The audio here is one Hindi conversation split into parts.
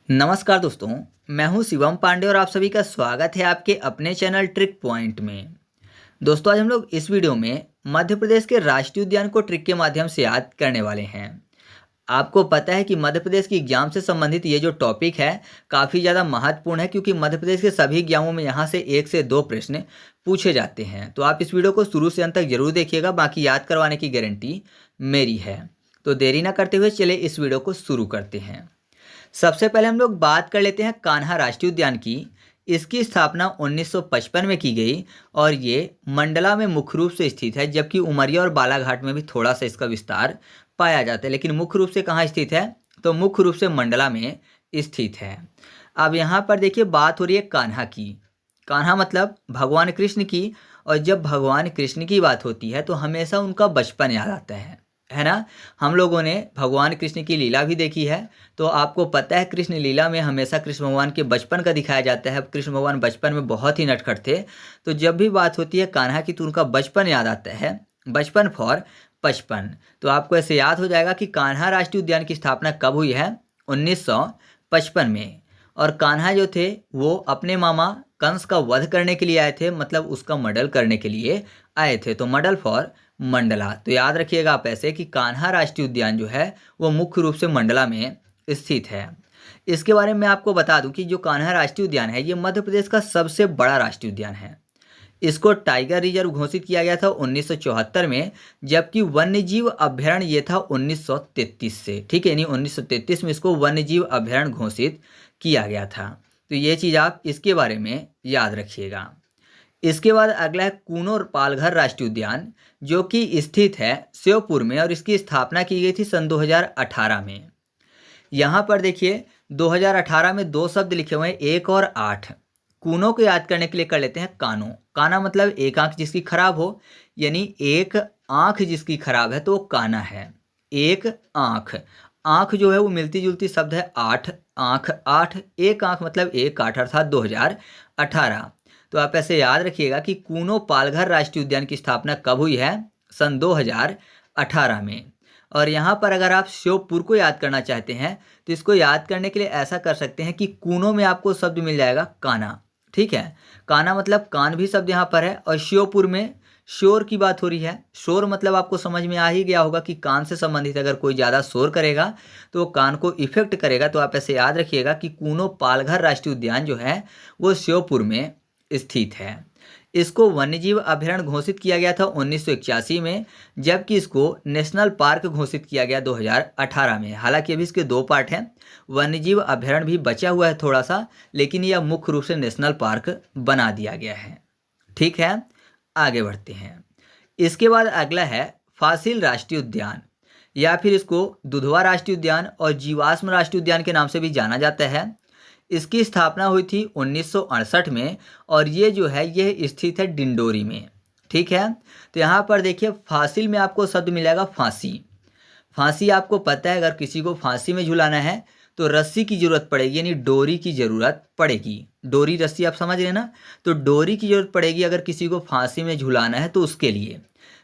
नमस्कार दोस्तों, मैं हूं शिवम पांडे और आप सभी का स्वागत है आपके अपने चैनल ट्रिक पॉइंट में। दोस्तों, आज हम लोग इस वीडियो में मध्य प्रदेश के राष्ट्रीय उद्यान को ट्रिक के माध्यम से याद करने वाले हैं। आपको पता है कि मध्य प्रदेश की एग्जाम से संबंधित ये जो टॉपिक है काफ़ी ज़्यादा महत्वपूर्ण है, क्योंकि मध्य प्रदेश के सभी एग्जामों में यहाँ से 1 से 2 प्रश्न पूछे जाते हैं। तो आप इस वीडियो को शुरू से अंत तक जरूर देखिएगा, बाकी याद करवाने की गारंटी मेरी है। तो देरी ना करते हुए चले इस वीडियो को शुरू करते हैं। सबसे पहले हम लोग बात कर लेते हैं कान्हा राष्ट्रीय उद्यान की। इसकी स्थापना 1955 में की गई और ये मंडला में मुख्य रूप से स्थित है, जबकि उमरिया और बालाघाट में भी थोड़ा सा इसका विस्तार पाया जाता है, लेकिन मुख्य रूप से कहाँ स्थित है, तो मुख्य रूप से मंडला में स्थित है। अब यहाँ पर देखिए बात हो रही है कान्हा की। कान्हा मतलब भगवान कृष्ण की, और जब भगवान कृष्ण की बात होती है तो हमेशा उनका बचपन याद आता है ना। हम लोगों ने भगवान कृष्ण की लीला भी देखी है, तो आपको पता है कृष्ण लीला में हमेशा कृष्ण भगवान के बचपन का दिखाया जाता है। कृष्ण भगवान बचपन में बहुत ही नटखट थे, तो जब भी बात होती है कान्हा की तो उनका बचपन याद आता है, बचपन फॉर 55। तो आपको ऐसे याद हो जाएगा कि कान्हा राष्ट्रीय उद्यान की स्थापना कब हुई है, 1955 में। और कान्हा जो थे वो अपने मामा कंस का वध करने के लिए आए थे, मतलब उसका मर्डर करने के लिए आए थे, तो मर्डर फॉर मंडला। तो याद रखिएगा आप ऐसे कि कान्हा राष्ट्रीय उद्यान जो है वो मुख्य रूप से मंडला में स्थित है। इसके बारे में आपको बता दूं कि जो कान्हा राष्ट्रीय उद्यान है ये मध्य प्रदेश का सबसे बड़ा राष्ट्रीय उद्यान है। इसको टाइगर रिजर्व घोषित किया गया था 1974 में, जबकि वन्यजीव अभ्यारण्य ये था 1933 से। ठीक है, यानी 1933 में इसको वन्यजीव अभ्यारण्य घोषित किया गया था। तो ये चीज़ आप इसके बारे में याद रखिएगा। इसके बाद अगला है कूनो पालघर राष्ट्रीय उद्यान, जो कि स्थित है श्योपुर में, और इसकी स्थापना की गई थी सन 2018 में। यहाँ पर देखिए 2018 में 2 शब्द लिखे हुए हैं, 1 और 8। कूनो को याद करने के लिए कर लेते हैं कानो। काना मतलब एक आंख जिसकी खराब हो, यानी एक आंख जिसकी खराब है तो वो काना है। एक आंख, आंख जो है वो मिलती जुलती शब्द है। 8 आंख, 8 एक आंख मतलब 1 8 अर्थात 2018। तो आप ऐसे याद रखिएगा कि कूनो पालघर राष्ट्रीय उद्यान की स्थापना कब हुई है, सन 2018 में। और यहाँ पर अगर आप श्योपुर को याद करना चाहते हैं तो इसको याद करने के लिए ऐसा कर सकते हैं कि कूनो में आपको शब्द मिल जाएगा काना। ठीक है, काना मतलब कान भी शब्द यहाँ पर है, और श्योपुर में शोर की बात हो रही है। शोर मतलब आपको समझ में आ ही गया होगा कि कान से संबंधित अगर कोई ज़्यादा शोर करेगा तो वो कान को इफेक्ट करेगा। तो आप ऐसे याद रखिएगा कि कूनो पालघर राष्ट्रीय उद्यान जो है वो श्योपुर में स्थित है। इसको वन्यजीव अभयारण्य घोषित किया गया था 1981 में, जबकि इसको नेशनल पार्क घोषित किया गया 2018 में। हालांकि अभी इसके 2 पार्ट हैं, वन्यजीव अभयारण्य भी बचा हुआ है थोड़ा सा, लेकिन यह मुख्य रूप से नेशनल पार्क बना दिया गया है। ठीक है, आगे बढ़ते हैं। इसके बाद अगला है फासिल राष्ट्रीय उद्यान, या फिर इसको दुधवा राष्ट्रीय उद्यान और जीवाश्म राष्ट्रीय उद्यान के नाम से भी जाना जाता है। इसकी स्थापना हुई थी 1968 में, और ये जो है ये स्थित है डिंडोरी में। ठीक है, तो यहाँ पर देखिए फासिल में आपको शब्द मिलेगा फांसी। फांसी आपको पता है, अगर किसी को फांसी में झुलाना है तो रस्सी की जरूरत पड़ेगी, यानी डोरी की जरूरत पड़ेगी। डोरी रस्सी आप समझ रहे ना, तो डोरी की जरूरत पड़ेगी अगर किसी को फांसी में झुलाना है तो उसके लिए।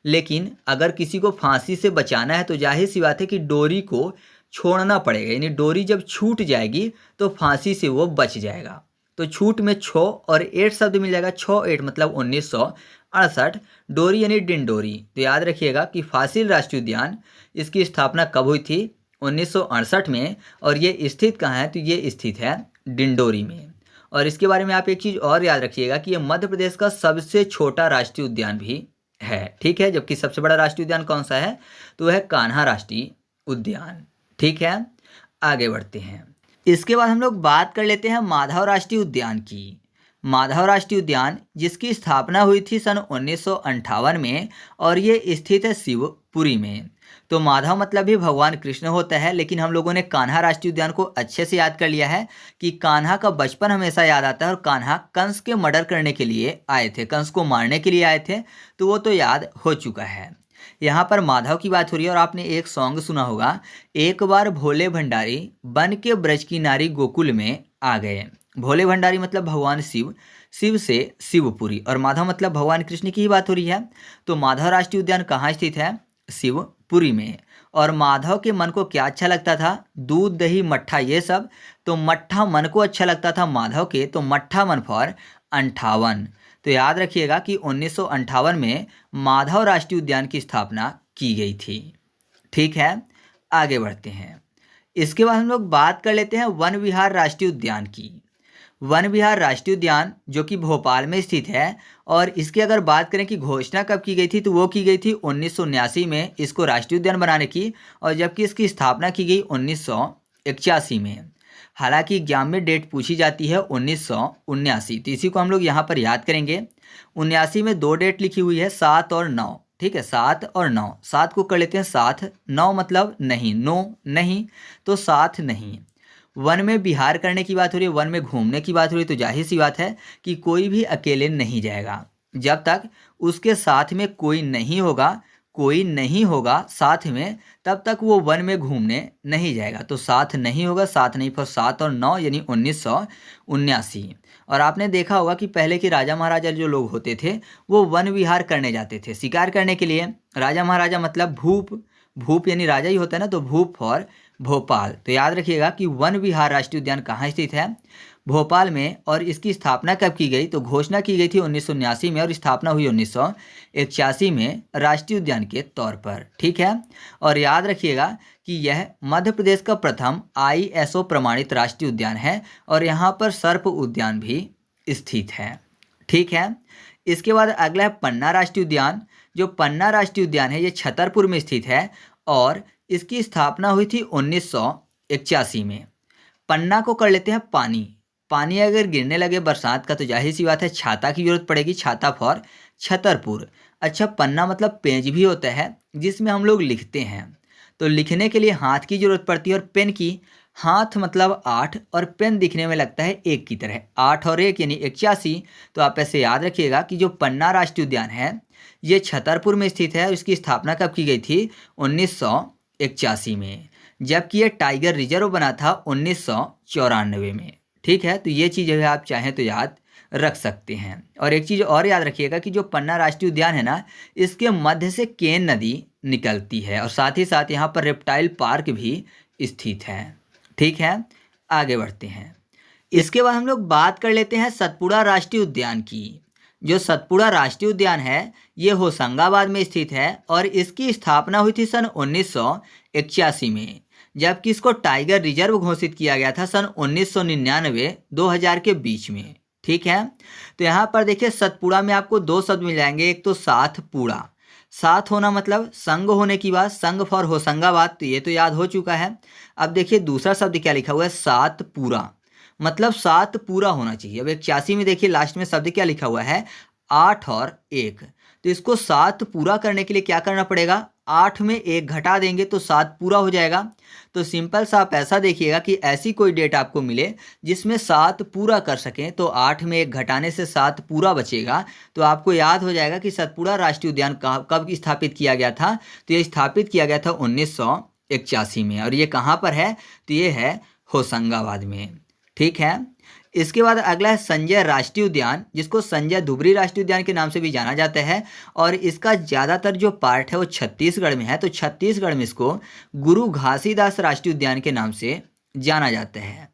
लेकिन अगर किसी को फांसी से बचाना है तो जाहिर सी बात है कि डोरी को छोड़ना पड़ेगा, यानी डोरी जब छूट जाएगी तो फांसी से वो बच जाएगा। तो छूट में 6 और 8 शब्द मिल जाएगा। 6 8 मतलब 1968। डोरी यानी डिंडोरी। तो याद रखिएगा कि फासिल राष्ट्रीय उद्यान इसकी स्थापना कब हुई थी, 1968 में, और ये स्थित कहाँ है, तो ये स्थित है डिंडोरी में। और इसके बारे में आप एक चीज़ और याद रखिएगा कि ये मध्य प्रदेश का सबसे छोटा राष्ट्रीय उद्यान भी है। ठीक है, जबकि सबसे बड़ा राष्ट्रीय उद्यान कौन सा है, तो वह है कान्हा राष्ट्रीय उद्यान। ठीक है, आगे बढ़ते हैं। इसके बाद हम लोग बात कर लेते हैं माधव राष्ट्रीय उद्यान की। माधव राष्ट्रीय उद्यान जिसकी स्थापना हुई थी सन 1958 में, और ये स्थित है शिवपुरी में। तो माधव मतलब भी भगवान कृष्ण होता है, लेकिन हम लोगों ने कान्हा राष्ट्रीय उद्यान को अच्छे से याद कर लिया है कि कान्हा का बचपन हमेशा याद आता है, और कान्हा कंस के मर्डर करने के लिए आए थे, कंस को मारने के लिए आए थे, तो वो तो याद हो चुका है। यहाँ पर माधव की बात हो रही है, और आपने एक सॉन्ग सुना होगा, एक बार भोले भंडारी बन के ब्रज की नारी गोकुल में आ गए। भोले भंडारी मतलब भगवान शिव, शिव से शिवपुरी, और माधव मतलब भगवान कृष्ण की ही बात हो रही है। तो माधव राष्ट्रीय उद्यान कहाँ स्थित है, शिवपुरी में। और माधव के मन को क्या अच्छा लगता था, दूध दही मट्ठा ये सब। तो मट्ठा मन को अच्छा लगता था माधव के, तो मट्ठा मन फॉर 58। तो याद रखिएगा कि 1958 में माधव राष्ट्रीय उद्यान की स्थापना की गई थी। ठीक है, आगे बढ़ते हैं। इसके बाद हम लोग बात कर लेते हैं वन विहार राष्ट्रीय उद्यान की। वन विहार राष्ट्रीय उद्यान जो कि भोपाल में स्थित है, और इसकी अगर बात करें कि घोषणा कब की गई थी, तो वो की गई थी 1979 में इसको राष्ट्रीय उद्यान बनाने की, और जबकि इसकी स्थापना की गई 1981 में। हालांकि एग्जाम में डेट पूछी जाती है 1979, तो इसी को हम लोग यहाँ पर याद करेंगे। 79 में 2 डेट लिखी हुई है, 7 और 9। ठीक है, 7 और 9, 7 को कर लेते हैं साथ, 9 मतलब नहीं, नो नहीं, तो साथ नहीं। वन में विहार करने की बात हो रही है, वन में घूमने की बात हो रही है, तो जाहिर सी बात है कि कोई भी अकेले नहीं जाएगा। जब तक उसके साथ में कोई नहीं होगा साथ में, तब तक वो वन में घूमने नहीं जाएगा। तो साथ नहीं होगा, साथ नहीं फॉर 7 और 9 यानी 1979। और आपने देखा होगा कि पहले के राजा महाराजा जो लोग होते थे वो वन विहार करने जाते थे, शिकार करने के लिए। राजा महाराजा मतलब भूप यानी राजा ही होता है ना, तो भूप फॉर भोपाल। तो याद रखिएगा कि वन विहार राष्ट्रीय उद्यान कहाँ स्थित है, भोपाल में। और इसकी स्थापना कब की गई, तो घोषणा की गई थी 1979 में, और स्थापना हुई 1981 में राष्ट्रीय उद्यान के तौर पर। ठीक है, और याद रखिएगा कि यह मध्य प्रदेश का प्रथम ISO प्रमाणित राष्ट्रीय उद्यान है, और यहाँ पर सर्प उद्यान भी स्थित है। ठीक है, इसके बाद अगला है पन्ना राष्ट्रीय उद्यान। जो पन्ना राष्ट्रीय उद्यान है ये छतरपुर में स्थित है, और इसकी स्थापना हुई थी 1981 में। पन्ना को कर लेते हैं पानी अगर गिरने लगे बरसात का, तो जाहिर सी बात है छाता की जरूरत पड़ेगी, छाता फॉर छतरपुर। अच्छा, पन्ना मतलब पेज भी होता है जिसमें हम लोग लिखते हैं, तो लिखने के लिए हाथ की जरूरत पड़ती है और पेन की। हाथ मतलब 8 और पेन दिखने में लगता है 1 की तरह, 8 और 1 यानी 81। तो आप ऐसे याद रखिएगा कि जो पन्ना राष्ट्रीय उद्यान है ये छतरपुर में स्थित है, और इसकी स्थापना कब की गई थी, 1981 में। जबकि ये टाइगर रिजर्व बना था 1994 में। ठीक है, तो ये चीज़ आप चाहें तो याद रख सकते हैं। और एक चीज़ और याद रखिएगा कि जो पन्ना राष्ट्रीय उद्यान है ना, इसके मध्य से केन नदी निकलती है, और साथ ही साथ यहाँ पर रेप्टाइल पार्क भी स्थित है। ठीक है, आगे बढ़ते हैं। इसके बाद हम लोग बात कर लेते हैं सतपुड़ा राष्ट्रीय उद्यान की। जो सतपुड़ा राष्ट्रीय उद्यान है ये होशंगाबाद में स्थित है, और इसकी स्थापना हुई थी सन 1981 में, जबकि इसको टाइगर रिजर्व घोषित किया गया था सन 1999-2000 के बीच में। ठीक है, तो यहाँ पर देखिए सतपुड़ा में आपको 2 शब्द मिल जाएंगे, एक तो सातपुड़ा, साथ होना मतलब संग होने की बात, संग फॉर होशंगाबाद, तो ये तो याद हो चुका है। अब देखिए दूसरा शब्द क्या लिखा हुआ है, सातपुरा, मतलब 7 पूरा होना चाहिए। अब 81 में देखिए लास्ट में शब्द क्या लिखा हुआ है, 8 और 1। तो इसको 7 पूरा करने के लिए क्या करना पड़ेगा, 8 में 1 घटा देंगे तो 7 पूरा हो जाएगा। तो सिंपल सा आप ऐसा देखिएगा कि ऐसी कोई डेट आपको मिले जिसमें 7 पूरा कर सकें, तो 8 में 1 घटाने से 7 पूरा बचेगा। तो आपको याद हो जाएगा कि सतपुड़ा राष्ट्रीय उद्यान कब स्थापित किया गया था, तो ये स्थापित किया गया था 1981 में, और ये कहाँ पर है, तो ये है होशंगाबाद में। ठीक है, इसके बाद अगला है संजय राष्ट्रीय उद्यान, जिसको संजय धुबरी राष्ट्रीय उद्यान के नाम से भी जाना जाता है, और इसका ज़्यादातर जो पार्ट है वो छत्तीसगढ़ में है। तो छत्तीसगढ़ में इसको गुरु घासीदास राष्ट्रीय उद्यान के नाम से जाना जाता है।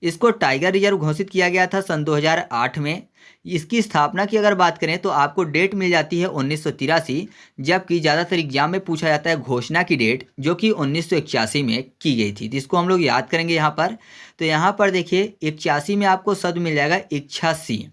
इसको टाइगर रिजर्व घोषित किया गया था सन 2008 में। इसकी स्थापना की अगर बात करें तो आपको डेट मिल जाती है 1983, जबकि ज़्यादातर एग्जाम में पूछा जाता है घोषणा की डेट, जो कि 1981 में की गई थी। तो इसको हम लोग याद करेंगे यहाँ पर। तो यहाँ पर देखिए 81 में आपको शब्द मिल जाएगा इच्छासी,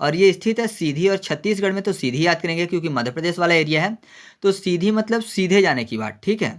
और ये स्थित है सीधी, और छत्तीसगढ़ में तो सीधी याद करेंगे क्योंकि मध्य प्रदेश वाला एरिया है। तो सीधी मतलब सीधे जाने की बात। ठीक है,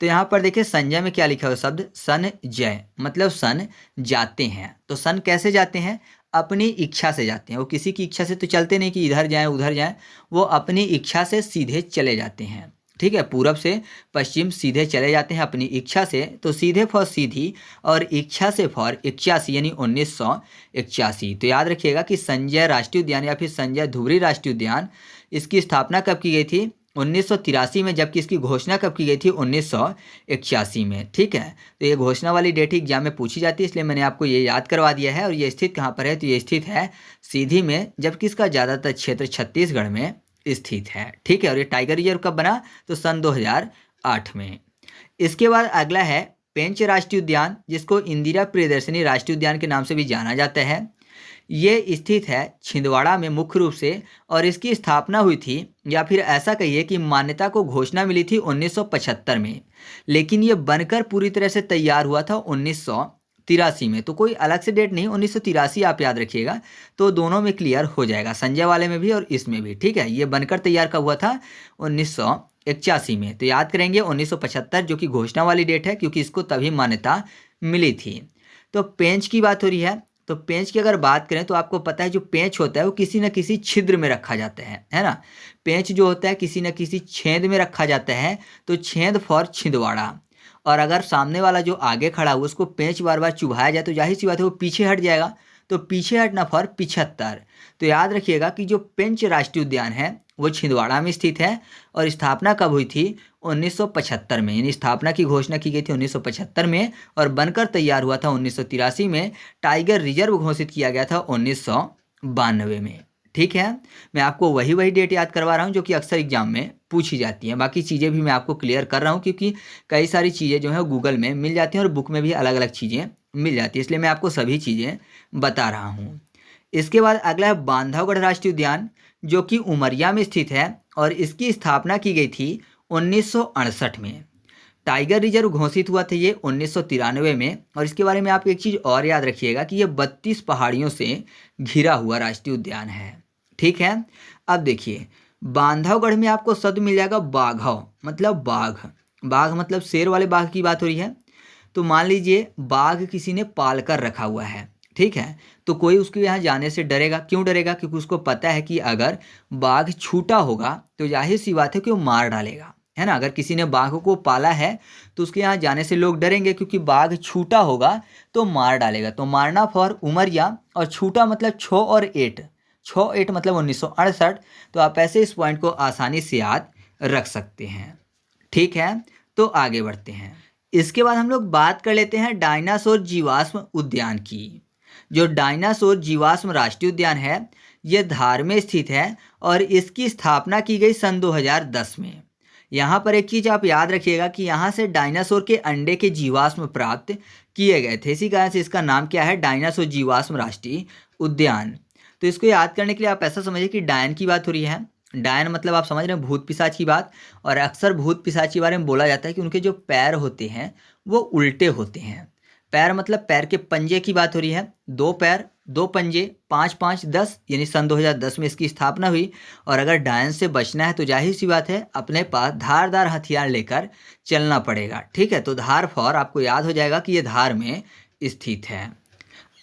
तो यहाँ पर देखिए संजय में क्या लिखा हुआ शब्द, सन जय, मतलब सन जाते हैं। तो सन कैसे जाते हैं, अपनी इच्छा से जाते हैं। वो किसी की इच्छा से तो चलते नहीं कि इधर जाएं उधर जाएं, वो अपनी इच्छा से सीधे चले जाते हैं। ठीक है, पूरब से पश्चिम सीधे चले जाते हैं अपनी इच्छा से। तो सीधे फॉर सीधी और इच्छा से फॉर 81 यानी 1981। तो याद रखिएगा कि संजय राष्ट्रीय उद्यान या फिर संजय धुबरी राष्ट्रीय उद्यान, इसकी स्थापना कब की गई थी, 1983 में, जबकि इसकी घोषणा कब की गई थी, 1981 में। ठीक है, तो ये घोषणा वाली डेट एग्जाम में पूछी जाती है, इसलिए मैंने आपको ये याद करवा दिया है। और ये स्थित कहाँ पर है, तो ये स्थित है सीधी में, जबकि इसका ज़्यादातर क्षेत्र छत्तीसगढ़ में स्थित है। ठीक है, और ये टाइगर रिजर्व कब बना? तो सन 2008 में। इसके बाद अगला है पेंच राष्ट्रीय उद्यान, जिसको इंदिरा प्रियदर्शनी राष्ट्रीय उद्यान के नाम से भी जाना जाता है। ये स्थित है छिंदवाड़ा में मुख्य रूप से, और इसकी स्थापना हुई थी, या फिर ऐसा कहिए कि मान्यता को घोषणा मिली थी 1975 में, लेकिन ये बनकर पूरी तरह से तैयार हुआ था 1983 में। तो कोई अलग से डेट नहीं, 1983 आप याद रखिएगा, तो दोनों में क्लियर हो जाएगा, संजय वाले में भी और इसमें भी। ठीक है, ये बनकर तैयार कब हुआ था? 1981 में। तो याद करेंगे 1975 जो कि घोषणा वाली डेट है, क्योंकि इसको तभी मान्यता मिली थी। तो पेंच की बात हो रही है, तो पेंच की अगर बात करें तो आपको पता है जो पेंच होता है वो किसी न किसी छिद्र में रखा जाता है ना। पेंच जो होता है किसी न किसी छेद में रखा जाता है, तो छेद फॉर छिंदवाड़ा। और अगर सामने वाला जो आगे खड़ा हुआ उसको पेंच बार बार चुभाया जाए तो जाहिर सी बात है वो पीछे हट जाएगा, तो पीछे हटना फॉर 75। तो याद रखिएगा कि जो पेंच राष्ट्रीय उद्यान है वो छिंदवाड़ा में स्थित है, और स्थापना कब हुई थी? 1975 में, यानी स्थापना की घोषणा की गई थी 1975 में, और बनकर तैयार हुआ था 1983 में। टाइगर रिजर्व घोषित किया गया था 1992 में। ठीक है, मैं आपको वही डेट याद करवा रहा हूँ जो कि अक्सर एग्जाम में पूछी जाती हैं। बाकी चीज़ें भी मैं आपको क्लियर कर रहा हूँ, क्योंकि कई सारी चीज़ें जो है गूगल में मिल जाती हैं और बुक में भी अलग अलग चीज़ें मिल जाती है, इसलिए मैं आपको सभी चीज़ें बता रहा हूँ। इसके बाद अगला है बांधवगढ़ राष्ट्रीय उद्यान, जो कि उमरिया में स्थित है, और इसकी स्थापना की गई थी 1968 में। टाइगर रिजर्व घोषित हुआ था ये 1993 में, और इसके बारे में आप एक चीज़ और याद रखिएगा कि ये 32 पहाड़ियों से घिरा हुआ राष्ट्रीय उद्यान है। ठीक है, अब देखिए बांधवगढ़ में आपको शब्द मिल जाएगा बाघव, मतलब बाघ। बाघ मतलब शेर वाले बाघ की बात हो रही है। तो मान लीजिए बाघ किसी ने पाल कर रखा हुआ है, ठीक है, तो कोई उसके यहाँ जाने से डरेगा। क्यों डरेगा? क्योंकि उसको पता है कि अगर बाघ छूटा होगा तो जाहिर सी बात है कि वो मार डालेगा, है ना। अगर किसी ने बाघ को पाला है तो उसके यहाँ जाने से लोग डरेंगे, क्योंकि बाघ छूटा होगा तो मार डालेगा। तो मारना फॉर उमरिया, और छूटा मतलब 6 और 8, 6-8 मतलब 1968। तो आप ऐसे इस पॉइंट को आसानी से याद रख सकते हैं। ठीक है, तो आगे बढ़ते हैं। इसके बाद हम लोग बात कर लेते हैं डायनासोर जीवाश्म उद्यान की। जो डायनासोर जीवाश्म राष्ट्रीय उद्यान है ये धार में स्थित है, और इसकी स्थापना की गई सन 2010 में। यहाँ पर एक चीज़ आप याद रखिएगा कि यहाँ से डायनासोर के अंडे के जीवाश्म प्राप्त किए गए थे, इसी कारण से इसका नाम क्या है? डायनासोर जीवाश्म राष्ट्रीय उद्यान। तो इसको याद करने के लिए आप ऐसा समझिए कि डायन की बात हो रही है। डायन मतलब आप समझ रहे हैं भूत पिशाच की बात, और अक्सर भूत पिशाच के बारे में बोला जाता है कि उनके जो पैर होते हैं वो उल्टे होते हैं। पैर मतलब पैर के पंजे की बात हो रही है, 2 पैर 2 पंजे, 5-5 10, यानी सन 2010 में इसकी स्थापना हुई। और अगर डायन से बचना है तो जाहिर सी बात है अपने पास धारदार हथियार लेकर चलना पड़ेगा। ठीक है, तो धार फॉर आपको याद हो जाएगा कि ये धार में स्थित है।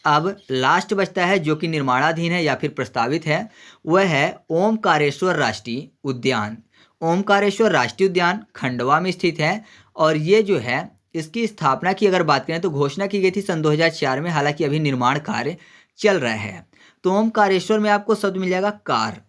अब लास्ट बचता है जो कि निर्माणाधीन है या फिर प्रस्तावित है, वह है ओमकारेश्वर राष्ट्रीय उद्यान। ओमकारेश्वर राष्ट्रीय उद्यान खंडवा में स्थित है, और ये जो है इसकी स्थापना की अगर बात करें तो घोषणा की गई थी सन 2004 में, हालांकि अभी निर्माण कार्य चल रहा है। तो ओमकारेश्वर में आपको शब्द मिल जाएगा कार।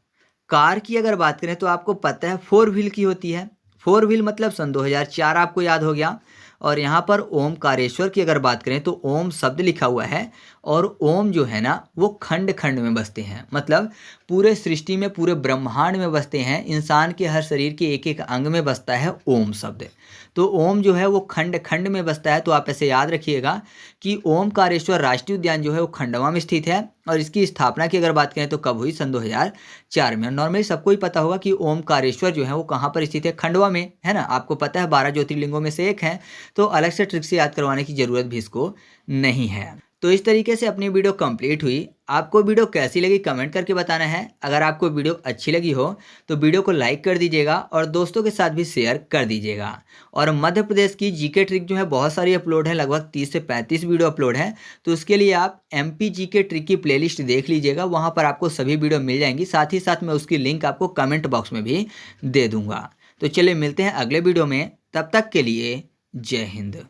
कार की अगर बात करें तो आपको पता है 4 व्हील की होती है। 4 व्हील मतलब सन 2004 आपको याद हो गया। और यहाँ पर ओमकारेश्वर की अगर बात करें तो ओम शब्द लिखा हुआ है, और ओम जो है ना वो खंड खंड में बसते हैं, मतलब पूरे सृष्टि में पूरे ब्रह्मांड में बसते हैं। इंसान के हर शरीर के एक एक अंग में बसता है ओम शब्द। तो ओम जो है वो खंड खंड में बसता है। तो आप ऐसे याद रखिएगा कि ओमकारेश्वर राष्ट्रीय उद्यान जो है वो खंडवा में स्थित है, और इसकी स्थापना की अगर बात करें तो कब हुई? सन 2004 में। नॉर्मली सबको ही पता होगा कि ओमकारेश्वर जो है वो कहाँ पर स्थित है? खंडवा में, है ना। आपको पता है 12 ज्योतिर्लिंगों में से एक है, तो अलग से ट्रिक से याद करवाने की ज़रूरत भी इसको नहीं है। तो इस तरीके से अपनी वीडियो कंप्लीट हुई। आपको वीडियो कैसी लगी कमेंट करके बताना है। अगर आपको वीडियो अच्छी लगी हो तो वीडियो को लाइक कर दीजिएगा, और दोस्तों के साथ भी शेयर कर दीजिएगा। और मध्य प्रदेश की जीके ट्रिक जो है बहुत सारी अपलोड है, लगभग 30 से 35 वीडियो अपलोड है। तो उसके लिए आप MP जीके ट्रिक की प्लेलिस्ट देख लीजिएगा, वहाँ पर आपको सभी वीडियो मिल जाएंगी। साथ ही साथ मैं उसकी लिंक आपको कमेंट बॉक्स में भी दे दूँगा। तो चलिए मिलते हैं अगले वीडियो में, तब तक के लिए जय हिंद।